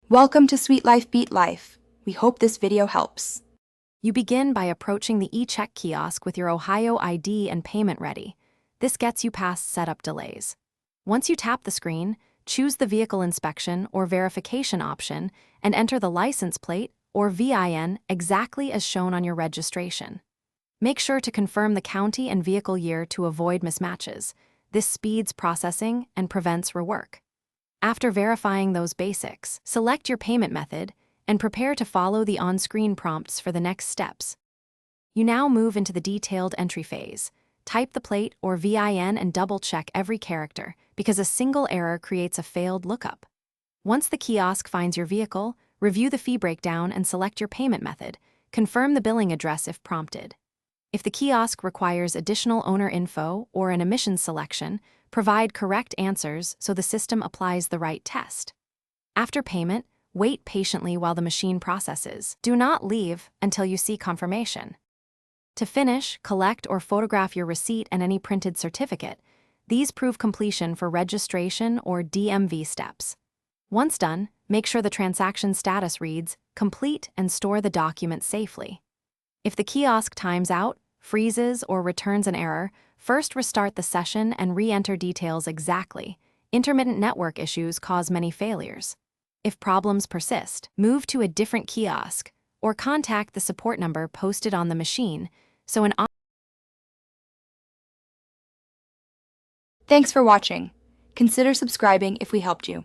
Welcome to Sweet Life Beat Life. We hope this video helps. You begin by approaching the e-check kiosk with your Ohio ID and payment ready. This gets you past setup delays. Once you tap the screen, choose the vehicle inspection or verification option and enter the license plate or VIN exactly as shown on your registration. Make sure to confirm the county and vehicle year to avoid mismatches. This speeds processing and prevents rework. After verifying those basics, select your payment method and prepare to follow the on-screen prompts for the next steps. You now move into the detailed entry phase. Type the plate or VIN and double-check every character because a single error creates a failed lookup. Once the kiosk finds your vehicle, review the fee breakdown and select your payment method. Confirm the billing address if prompted. If the kiosk requires additional owner info or an emissions selection, provide correct answers so the system applies the right test. After payment, wait patiently while the machine processes. Do not leave until you see confirmation. To finish, collect or photograph your receipt and any printed certificate. These prove completion for registration or DMV steps. Once done, make sure the transaction status reads complete and store the document safely. If the kiosk times out, freezes, or returns an error, first restart the session and re-enter details exactly. Intermittent network issues cause many failures. If problems persist, move to a different kiosk or contact the support number posted on the machine so an Thanks for watching. Consider subscribing if we helped you.